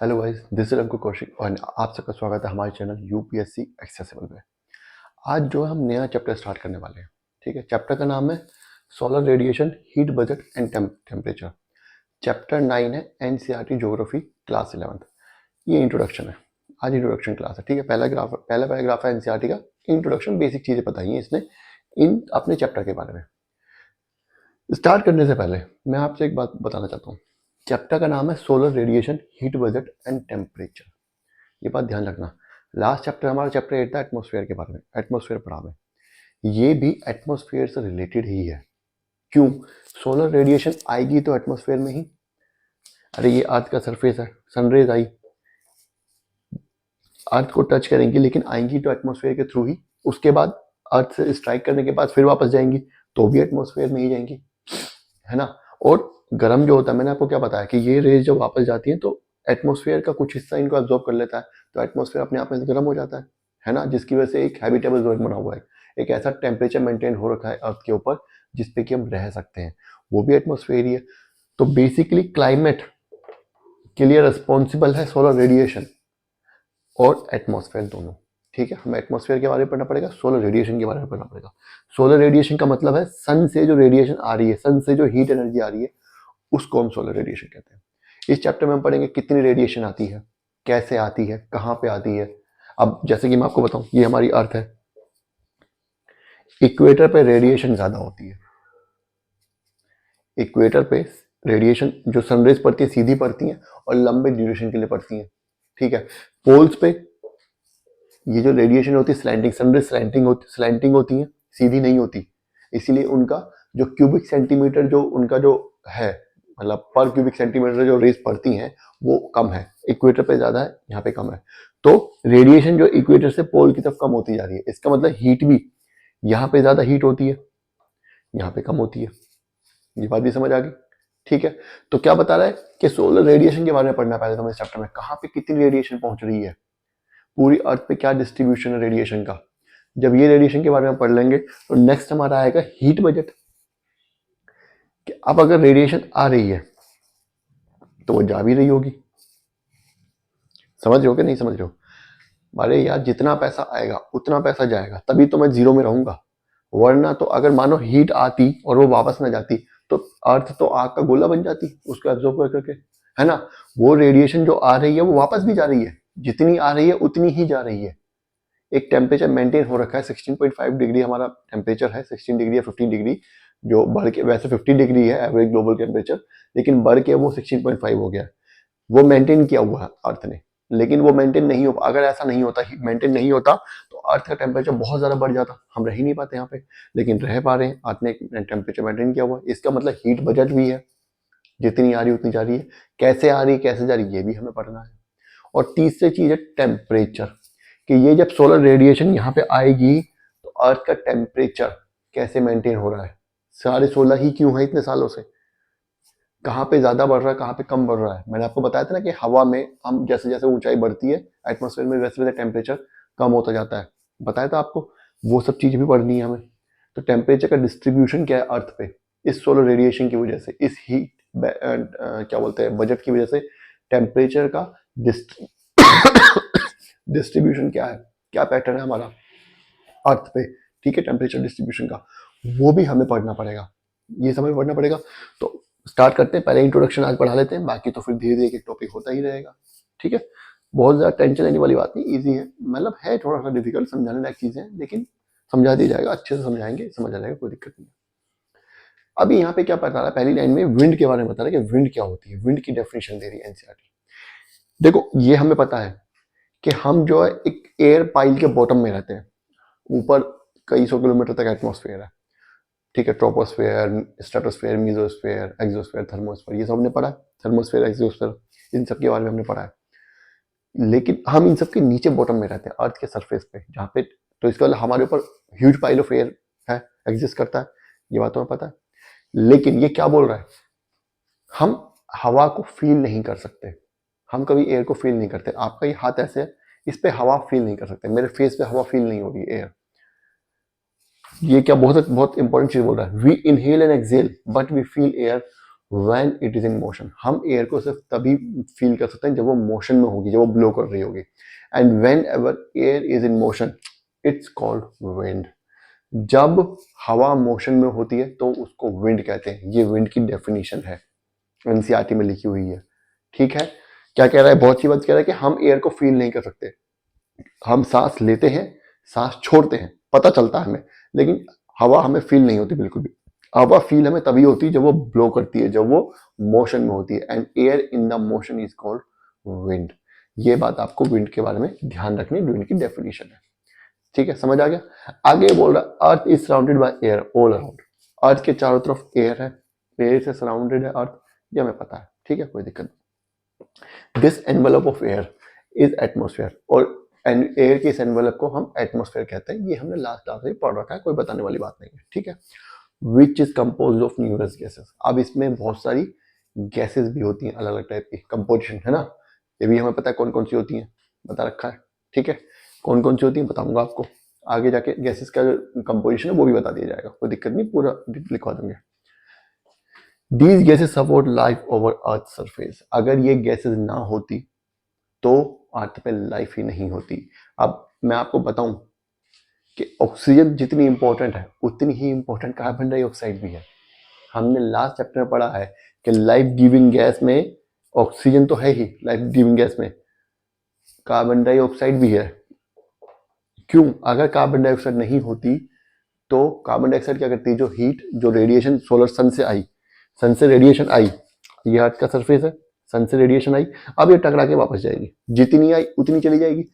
Hello guys, this is अंकुर कौशिक और आप सबका स्वागत है हमारे चैनल यूपीएससी एक्सेसिबल में। आज जो हम नया चैप्टर स्टार्ट करने वाले हैं, ठीक है। चैप्टर का नाम है solar radiation, heat budget and temperature. Chapter 9 है एनसीईआरटी ज्योग्राफी क्लास 11th। ये इंट्रोडक्शन है, आज इंट्रोडक्शन क्लास है, ठीक है। पहला पैराग्राफ है एनसीईआरटी का इंट्रोडक्शन, बेसिक चीजें बताई हैं इसने इन अपने चैप्टर के बारे में। स्टार्ट करने से पहले मैं आपसे एक बात बताना चाहता हूँ। चैप्टर का नाम है solar radiation, heat budget and temperature. ये बात ध्यान रखना। लास्ट चैप्टर हमारा चैप्टर 8 था एटमॉस्फेयर के बारे में, एटमॉस्फेयर पढ़ा में। ये भी एटमॉस्फेयर से रिलेटेड ही है। क्यों? सोलर रेडिएशन आएगी तो एटमॉस्फेयर में ही। अरे ये अर्थ का सरफेस है, सनरेज आई, अर्थ को टच करेंगी लेकिन आएंगी तो एटमॉस्फेयर के थ्रू ही। उसके बाद अर्थ से स्ट्राइक करने के बाद फिर वापस जाएंगी तो भी एटमॉस्फेयर में ही जाएंगी, है ना। और गर्म जो होता है, मैंने आपको क्या बताया कि ये रेज जब वापस जाती है तो एटमॉस्फेयर का कुछ हिस्सा इनको एब्जॉर्ब कर लेता है, तो एटमॉस्फेयर अपने आप में गर्म हो जाता है ना, जिसकी वजह से एक हैबिटेबल जोन बना हुआ है, एक ऐसा टेम्परेचर मेंटेन हो रखा है अर्थ के ऊपर जिसपे कि हम रह सकते हैं, वो भी एटमॉस्फेयर ही है। तो बेसिकली क्लाइमेट के लिए रिस्पॉन्सिबल है सोलर रेडिएशन और एटमॉस्फेयर दोनों, ठीक है। हमें एटमॉस्फेयर के बारे में पढ़ना पड़ेगा, सोलर रेडिएशन के बारे में पढ़ना पड़ेगा। सोलर रेडिएशन का मतलब है सन से जो रेडिएशन आ रही है, सन से जो हीट एनर्जी आ रही है, उसको हम सोलर रेडिएशन कहते हैं। इस चैप्टर में हम पढ़ेंगे कितनी रेडिएशन आती है, कैसे आती है, कहाँ पे आती है। अब जैसे कि मैं आपको बताऊं, ये हमारी अर्थ है, इक्वेटर पे रेडिएशन ज्यादा होती है। इक्वेटर पे रेडिएशन जो सनरेज पड़ती है सीधी पड़ती है और लंबे ड्यूरेशन के लिए पड़ती है, ठीक है। पोल्स पे ये जो रेडिएशन होती है स्लैंटिंग, सनरेज स्लैंटिंग होती है, सीधी नहीं होती। इसीलिए उनका जो क्यूबिक सेंटीमीटर जो उनका जो है, मतलब पर क्यूबिक सेंटीमीटर जो रेज पड़ती हैं वो कम है, इक्वेटर पे ज्यादा है, यहाँ पे कम है। तो रेडिएशन जो इक्वेटर से पोल की तरफ कम होती जा रही है, इसका मतलब हीट भी यहाँ पे ज्यादा हीट होती है, यहाँ पे कम होती है। ये बात भी समझ आ गई, ठीक है। तो क्या बता रहा है कि सोलर रेडिएशन के बारे में पढ़ना पहले तो इस चैप्टर में, कहाँ पे कितनी रेडिएशन पहुंच रही है, पूरी अर्थ पे क्या डिस्ट्रीब्यूशन है रेडिएशन का। जब ये रेडिएशन के बारे में पढ़ लेंगे तो नेक्स्ट हमारा आएगा हीट बजट, कि अब अगर रेडिएशन आ रही है तो वो जा भी रही होगी। समझ रहे हो कि नहीं समझ रहे हो? अरे यार, जितना पैसा आएगा उतना पैसा जाएगा, तभी तो मैं जीरो में रहूंगा। वरना तो अगर मानो हीट आती और वो वापस ना जाती तो अर्थ तो आग का गोला बन जाती, उसको एब्जॉर्ब कर करके, है ना। वो रेडिएशन जो आ रही है वो वापस भी जा रही है, जितनी आ रही है उतनी ही जा रही है। एक टेम्परेचर मेंटेन हो रखा है, 16.5 डिग्री हमारा टेम्परेचर है, 16 डिग्री या 15 डिग्री, जो बढ़ के वैसे 50 डिग्री है एवरेज ग्लोबल टेम्परेचर, लेकिन बढ़ के वो 16.5 हो गया। वो मेंटेन किया हुआ है अर्थ ने, लेकिन वो मेंटेन नहीं हो, अगर ऐसा नहीं होता, मेंटेन नहीं होता तो अर्थ का टेम्परेचर बहुत ज्यादा बढ़ जाता, हम रह ही नहीं पाते यहाँ पे। लेकिन रह पा रहे हैं, अर्थ ने टेम्परेचर मेंटेन किया हुआ है। इसका मतलब हीट बजट भी है, जितनी आ रही उतनी जा रही है, कैसे आ रही कैसे जा रही ये भी हमें पढ़ना है। और तीसरी चीज है टेम्परेचर, कि ये जब सोलर रेडिएशन यहाँ पे आएगी तो अर्थ का टेम्परेचर कैसे मेंटेन हो रहा है, 16.5 ही क्यों है इतने सालों से, कहाँ पे ज्यादा बढ़ रहा है कहाँ पे कम बढ़ रहा है। मैंने आपको बताया था ना कि हवा में हम जैसे जैसे ऊंचाई बढ़ती है एटमॉस्फेयर में वैसे वैसे टेम्परेचर कम होता जाता है, बताया था आपको। वो सब चीज भी पढ़नी है हमें। तो टेम्परेचर का डिस्ट्रीब्यूशन क्या है अर्थ पे, इस सोलर रेडिएशन की वजह से, इस हीट क्या बोलते हैं बजट की वजह से टेम्परेचर का डिस्ट्रीब्यूशन क्या है, क्या पैटर्न है हमारा अर्थ पे, ठीक है। टेम्परेचर डिस्ट्रीब्यूशन का वो भी हमें पढ़ना पड़ेगा, ये समय पढ़ना पड़ेगा। तो स्टार्ट करते हैं, पहले इंट्रोडक्शन आज पढ़ा लेते हैं, बाकी तो फिर धीरे धीरे एक टॉपिक होता ही रहेगा, ठीक है। बहुत ज्यादा टेंशन लेने वाली बात नहीं, इजी है, मतलब है थोड़ा सा डिफिकल्ट, समझाने लायक चीजें हैं, लेकिन समझा दिया जाएगा, अच्छे से समझाएंगे, समझ आ जाएगा, कोई दिक्कत नहीं है। अभी यहाँ पे क्या बता रहा है, पहली लाइन में विंड के बारे में बता रहा है कि विंड क्या होती है, विंड की डेफिनेशन दे रही है एनसीईआरटी। देखो ये हमें पता है कि हम जो है एक एयर पाइल के बॉटम में रहते हैं, ऊपर कई सौ किलोमीटर तक एटमॉस्फेयर है, ठीक है। Troposphere, stratosphere, mesosphere, exosphere, thermosphere, ये सब हमने पढ़ा है। थर्मोस्फेयर, एक्सोस्फेयर, इन सब के बारे में हमने पढ़ा है। लेकिन हम इन सब के नीचे बॉटम में रहते हैं, अर्थ के सरफेस पे, जहाँ पे, तो इसका मतलब हमारे ऊपर ह्यूज पाइल ऑफ एयर है, एग्जिस्ट करता है, ये बात हमें पता है। लेकिन ये क्या बोल रहा है, हम हवा को फील नहीं कर सकते, हम कभी एयर को फील नहीं करते। आपका ये हाथ ऐसे है, इस पे हवा फील नहीं कर सकते, मेरे फेस पे हवा फील नहीं हो रही है, एयर। ये क्या बहुत बहुत इंपॉर्टेंट चीज बोल रहा है, we inhale and exhale but we feel air when it is in motion. हम एयर को सिर्फ तभी फील कर सकते हैं जब वो मोशन में होगी, जब वो ब्लो कर रही होगी। And when ever air is in motion it's called wind. जब हवा मोशन में होती है तो उसको विंड कहते हैं। ये विंड की डेफिनेशन है, एनसीईआरटी में लिखी हुई है। ठीक है, क्या कह रहा है, बहुत सी बात कह रहा है कि हम एयर को फील नहीं कर सकते। हम सांस लेते हैं, सांस छोड़ते हैं, पता चलता है हमें, लेकिन हवा हमें फील नहीं होती बिल्कुल भी। हवा फील हमें तभी होती है जब वो ब्लो करती है, जब वो मोशन में होती है। And air in the motion is called wind. ये बात आपको विंड के बारे में ध्यान रखनी, विंड की डेफिनेशन है। ठीक है, समझ आ गया। आगे बोल रहा earth is surrounded by air all around. Earth के चारों तरफ एयर है, एयर से सराउंडेड है अर्थ, ये हमें पता है। ठीक है, कोई दिक्कत नहीं। This envelope of air is atmosphere. और एयर के इस एनवेलप को हम एटमोस्फेयर कहते हैं। ये हमने लास्ट क्लास में पढ़ रखा है, कोई बताने वाली बात नहीं है। ठीक है, which is compose of numerous gases. अब इसमें बहुत सारी गैसेस भी होती हैं, अलग अलग टाइप की, कंपोजिशन है ना, ये भी हमें पता है कौन कौन सी होती हैं, बता रखा है। ठीक है, कौन कौन सी होती हैं बताऊंगा आपको आगे जाके। गैसेस का जो कंपोजिशन है वो भी बता दिया जाएगा, कोई दिक्कत नहीं, पूरा लिखवा दूंगे। These gases support life over earth surface. अगर ये गैसेस ना होती तो अर्थ पे लाइफ ही नहीं होती। अब मैं आपको बताऊं कि ऑक्सीजन जितनी इंपॉर्टेंट है उतनी ही इंपॉर्टेंट कार्बन डाइऑक्साइड भी है। हमने लास्ट चैप्टर में पढ़ा है कि लाइफ गिविंग गैस में ऑक्सीजन तो है ही, लाइफ गिविंग गैस में कार्बन डाइऑक्साइड भी है। क्यों? अगर कार्बन डाइऑक्साइड नहीं होती तो कार्बन डाइऑक्साइड क्या करती है, जो हीट, जो रेडिएशन सोलर सन से आई, सन से रेडिएशन आई, ये अर्थ का सरफेस है, सन से रेडिएशन आई, अब ये टकरा के वापस जाएगी, जितनी आई उतनी चली जाएगी।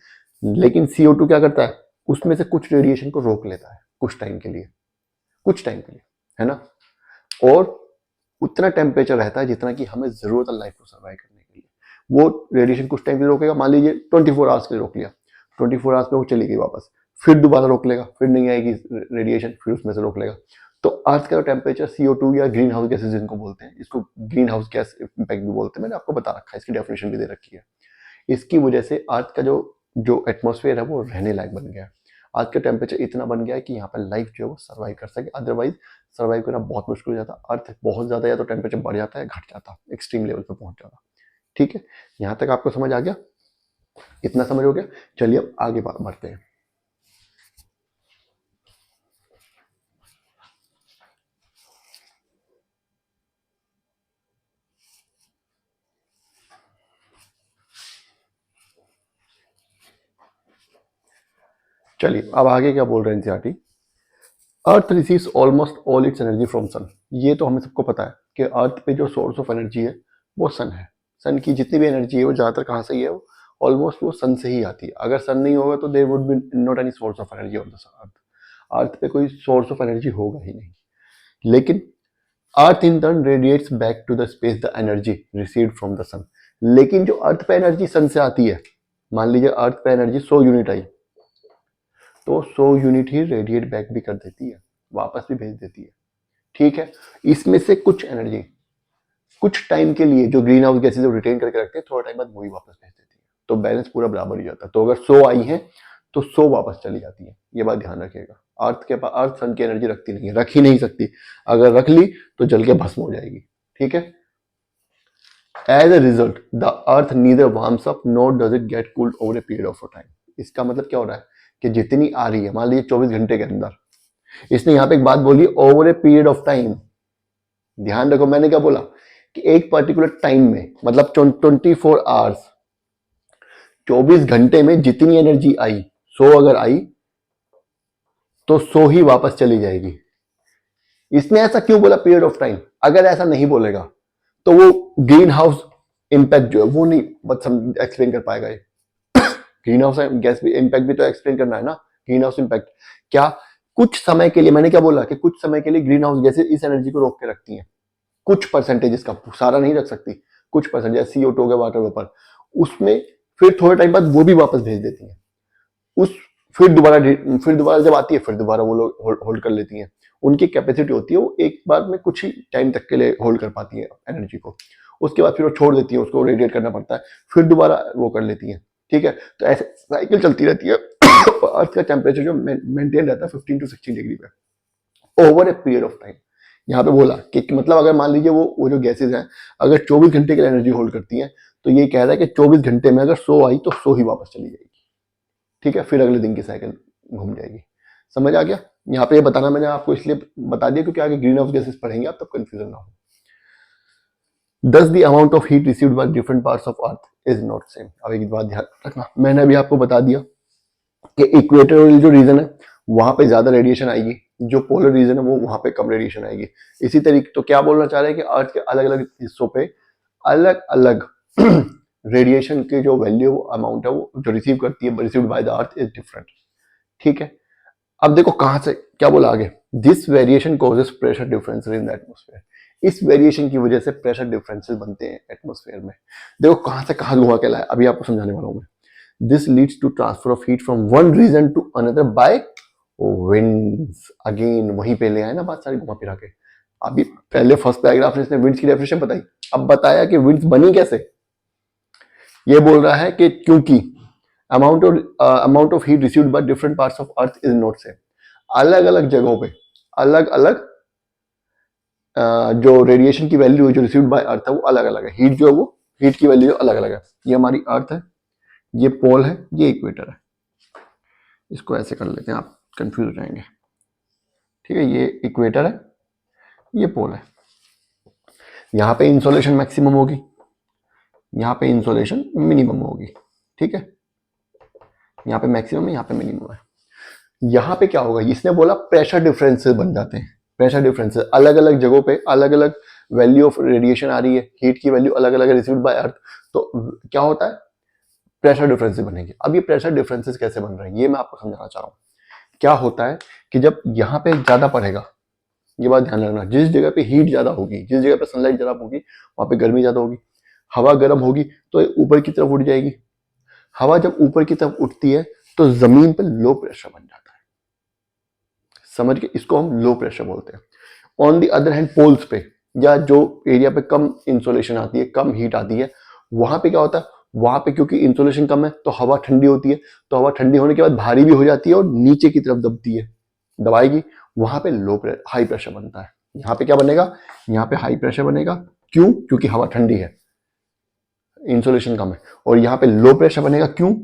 लेकिन CO2 क्या करता है, उसमें से कुछ रेडिएशन को रोक लेता है कुछ टाइम के लिए, कुछ टाइम के लिए, है ना। और उतना टेम्परेचर रहता है जितना कि हमें जरूरत है लाइफ को सर्वाइव करने के लिए। वो रेडिएशन कुछ टाइम के लिए रोकेगा, मान लीजिए 24 आवर्स के लिए रोक लिया, 24 आवर्स में वो चली गई वापस, फिर दोबारा रोक लेगा, फिर नहीं आएगी रेडिएशन, फिर उसमें से रोक लेगा। तो अर्थ का टेम्परेचर CO2 या ग्रीन हाउस गैसेज जिनको बोलते हैं, इसको ग्रीन हाउस गैस इम्पैक्ट भी बोलते हैं, मैंने आपको बता रखा है, इसकी डेफिनेशन भी दे रखी है। इसकी वजह से अर्थ का जो एटमॉस्फेयर है वो रहने लायक बन गया है। आज का टेम्परेचर इतना बन गया है कि यहाँ पर लाइफ जो है वो सर्वाइव कर सके, अदरवाइज सर्वाइव करना बहुत मुश्किल हो जाता। अर्थ बहुत ज्यादा या तो टेम्परेचर बढ़ जाता है, घट जाता, एक्सट्रीम लेवल पे पहुंच जाता। ठीक है, यहाँ तक आपको समझ आ गया, इतना समझ हो गया। चलिए अब आगे बढ़ते हैं। चलिए अब आगे क्या बोल रहे हैं NCERT. Earth receives almost all its energy from sun. ये तो हमें सबको पता है कि अर्थ पे जो सोर्स ऑफ एनर्जी है वो सन है। सन की जितनी भी एनर्जी है वो ज़्यादातर कहाँ से ही है, वो ऑलमोस्ट वो सन से ही आती है। अगर सन नहीं होगा तो there would be not any source of energy on the earth. Earth पे कोई सोर्स ऑफ एनर्जी होगा ही नहीं। लेकिन earth in turn radiates back to the space the energy received from the sun. लेकिन जो अर्थ पे एनर्जी सन से आती है, मान लीजिए अर्थ पे एनर्जी 100 यूनिट आई, तो 100 यूनिट ही रेडिएट बैक भी कर देती है, वापस भी भेज देती है। ठीक है, इसमें से कुछ एनर्जी कुछ टाइम के लिए जो ग्रीन हाउस गैसेज रिटेन करके रखते हैं, थोड़ा टाइम बाद वो ही वापस भेज देती है, तो बैलेंस पूरा बराबर ही जाता है। तो अगर 100 आई है तो 100 वापस चली जाती है, ये बात ध्यान रखिएगा। अर्थ के पास, अर्थ सन की एनर्जी रखती नहीं है, रख ही नहीं सकती। अगर रख ली तो जल के भस्म हो जाएगी। ठीक है, as a result the earth neither warms up not does it get cooled over a period of time. इसका मतलब क्या हो रहा है कि जितनी आ रही है, मान लीजिए 24 घंटे के अंदर, इसने यहाँ पे एक बात बोली, over a period of time. ध्यान रखो मैंने क्या बोला कि एक पर्टिकुलर टाइम में, मतलब 24 आवर्स, 24 घंटे में जितनी एनर्जी आई, 100 अगर आई तो 100 ही वापस चली जाएगी। इसने ऐसा क्यों बोला पीरियड ऑफ टाइम? अगर ऐसा नहीं बोलेगा तो वो ग्रीन हाउस इंपैक्ट जो है वो नहीं मतलब एक्सप्लेन कर पाएगा। ये ग्रीन हाउस गैस इंपैक्ट भी तो एक्सप्लेन करना है ना। ग्रीन हाउस इंपैक्ट क्या, कुछ समय के लिए, मैंने क्या बोला कि कुछ समय के लिए ग्रीन हाउस गैसेज इस एनर्जी को रोक के रखती हैं, कुछ परसेंटेज, इसका सारा नहीं रख सकती, कुछ परसेंट, जैसे CO2 हो गया, वाटर वेपर, उसमें फिर थोड़े टाइम बाद वो भी वापस भेज देती हैं। उस फिर दोबारा जब आती है फिर दोबारा वो लोग होल्ड कर लेती हैं। उनकी कैपेसिटी होती है, वो एक बार में कुछ ही टाइम तक के लिए होल्ड कर पाती है एनर्जी को, उसके बाद फिर वो छोड़ देती है, उसको रेडिएट करना पड़ता है, फिर दोबारा वो कर लेती है। ठीक है, तो ऐसे साइकिल चलती रहती है। अर्थ का टेम्परेचर जो मेंटेन रहता है 15 to 16 डिग्री पे over a period of time. यहाँ पे बोला कि मतलब अगर मान लीजिए वो जो गैसेज हैं अगर 24 घंटे के लिए एनर्जी होल्ड करती हैं, तो ये कह रहा है कि 24 घंटे में अगर 100 आई तो 100 ही वापस चली जाएगी, ठीक है, फिर अगले दिन की साइकिल घूम जाएगी। समझ आ गया? यहाँ पे ये बताना मैंने आपको इसलिए बता दिया क्योंकि आगे ग्रीन हाउस गैसेस पढ़ेंगे आप, तब कंफ्यूजन ना हो। Thus the amount of heat received by different parts of earth is not same। अब एक बात ध्यान रखना, मैंने अभी आपको बता दिया कि इक्वेटोरियल जो रीजन है वहां पे ज्यादा रेडिएशन आएगी, जो पोलर रीजन है वो वहां पे कम रेडिएशन आएगी। इसी तरीके तो क्या बोलना चाह रहे हैं कि अर्थ के अलग अलग हिस्सों पे अलग अलग रेडिएशन के जो वैल्यू अमाउंट है वो जो रिसीव करती है received by the earth is different, ठीक है। अब देखो कहां से क्या बोला आगे, this variation causes pressure differences in the atmosphere. इस वेरिएशन की वजह से प्रेशर डिफरेंसेस बनते हैं एटमॉस्फेयर में। देखो कहां से कहां घुमा के लाया, अभी आपको समझाने वाला हूं मैं। This leads to transfer of heat from one region to another by winds. Again वहीं पे ले आए ना बात सारी घुमा फिरा के। अभी पहले फर्स्ट पैराग्राफ में इसने विंड्स की डेफिनेशन बताई, अब बताया कि विंड्स बनी कैसे। ये बोल रहा है कि क्योंकि amount of heat received by different parts of earth is not same. अलग अलग जगहों पे अलग अलग जो रेडिएशन की वैल्यू है जो रिसीव्ड बाय अर्थ है वो अलग अलग है। हीट जो है वो हीट की वैल्यू अलग अलग है। ये हमारी अर्थ है, ये पोल है, ये इक्वेटर है। इसको ऐसे कर लेते हैं, आप कंफ्यूज हो जाएंगे, ठीक है। ये इक्वेटर है, ये पोल है। यहाँ पे इंसोलेशन मैक्सिमम होगी, यहाँ पे इंसोलेशन मिनिमम होगी, ठीक है। यहाँ पे मैक्सिमम है, यहाँ पे मिनिमम है। यहाँ पे क्या होगा, इसने बोला प्रेशर डिफरेंसेस बन जाते हैं। प्रेशर डिफरेंसेस अलग अलग जगहों पे अलग अलग वैल्यू ऑफ रेडिएशन आ रही है, हीट की वैल्यू अलग अलग रिसीव्ड बाय अर्थ, तो क्या होता है प्रेशर डिफरेंसेस बनेंगे। अब ये प्रेशर डिफरेंसेस कैसे बन रहे हैं ये मैं आपको समझाना चाह रहा हूँ। क्या होता है कि जब यहाँ पे ज्यादा पड़ेगा, ये बात ध्यान रखना, जिस जगह पे हीट ज्यादा होगी, जिस जगह पे सनलाइट ज्यादा होगी वहां पे गर्मी ज्यादा होगी, हवा गर्म होगी तो ऊपर की तरफ उठ जाएगी। हवा जब ऊपर की तरफ उठती है तो जमीन पर लो प्रेशर बन जाता है, समझ के, इसको हम लो प्रेशर बोलते हैं। On the other hand poles पे या जो एरिया पे कम इंसोलेशन आती है, कम हीट आती है, वहां पे क्या होता है, वहां पे क्योंकि इंसोलेशन कम है तो हवा ठंडी होती है, तो हवा ठंडी होने के बाद भारी भी हो जाती है और नीचे की तरफ दबती है, दबाएगी, वहां पे हाई प्रेशर बनता है। यहाँ पे क्या बनेगा, यहाँ पे हाई प्रेशर बनेगा, क्यों, क्योंकि हवा ठंडी है, इंसोलेशन कम है। और यहाँ पे लो प्रेशर बनेगा, क्यों,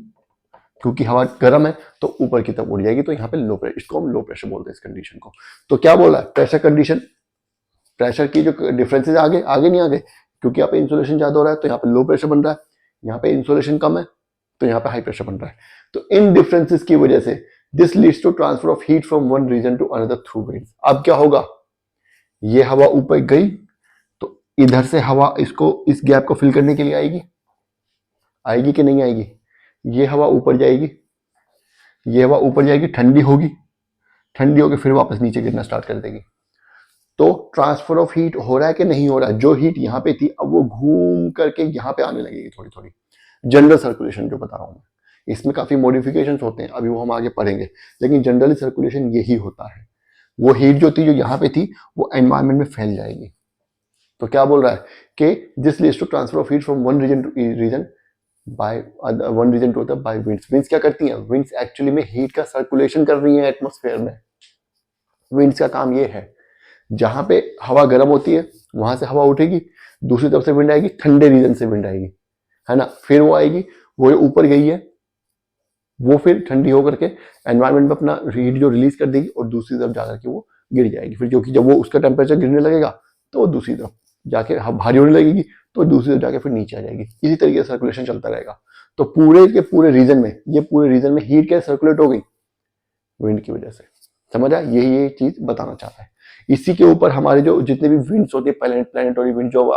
क्योंकि हवा गर्म है तो ऊपर की तरफ उड़ जाएगी, तो यहाँ पे लो प्रेशर, इसको हम लो प्रेशर बोलते हैं इस कंडीशन को। तो क्या बोला है, प्रेशर कंडीशन, प्रेशर की जो डिफरेंसेज आगे आगे नहीं आगे, क्योंकि यहाँ पे इंसुलेशन ज्यादा हो रहा है तो यहाँ पे लो प्रेशर बन रहा है, यहाँ पे इंसुलेशन कम है तो यहाँ पे हाई प्रेशर बन रहा है। तो इन डिफरेंसेस की वजह से this leads to transfer of heat from one region to another through winds. अब क्या होगा, ये हवा ऊपर गई तो इधर से हवा इसको इस गैप को फिल करने के लिए आएगी, आएगी कि नहीं आएगी, ये हवा ऊपर जाएगी, ये हवा ऊपर जाएगी, ठंडी होगी, ठंडी होकर फिर वापस नीचे गिरना स्टार्ट कर देगी। तो ट्रांसफर ऑफ हीट हो रहा है कि नहीं हो रहा है, जो हीट यहाँ पे थी अब वो घूम करके यहाँ पे आने लगेगी थोड़ी थोड़ी। जनरल सर्कुलेशन जो बता रहा हूँ मैं, इसमें काफी मॉडिफिकेशंस होते हैं, अभी वो हम आगे पढ़ेंगे, लेकिन जनरली सर्कुलेशन यही होता है। वो हीट जो थी जो यहाँ पे थी वो एनवायरमेंट में फैल जाएगी। तो क्या बोल रहा है कि this leads to transfer of heat from one region to region by one region to other by winds. Winds क्या करती हैं, विंड्स एक्चुअली में हीट का सर्कुलेशन कर रही है एटमॉस्फेयर में। विंड्स का काम ये है, जहां पे हवा गर्म होती है वहां से हवा उठेगी, दूसरी तरफ से विंड आएगी, ठंडे रीजन से विंड आएगी, है ना, फिर वो आएगी, वो ऊपर गई है, वो फिर ठंडी होकर के एनवायरमेंट में अपना हीट जो रिलीज कर देगी और दूसरी तरफ जाकर के वो गिर जाएगी। फिर क्योंकि जब वो उसका टेम्परेचर गिरने लगेगा तो वो दूसरी तरफ जाके भारी होने लगेगी, तो दूसरी तरफ जाके फिर नीचे आ जाएगी। इसी तरीके से सर्कुलेशन चलता रहेगा। तो पूरे के पूरे रीजन में, ये पूरे रीजन में हीट क्या सर्कुलेट हो गई, विंड की वजह से। समझ आया, यही ये चीज बताना चाहता है। इसी के ऊपर हमारे जो जितने भी विंड्स होती है, प्लैनेटरी विंड जो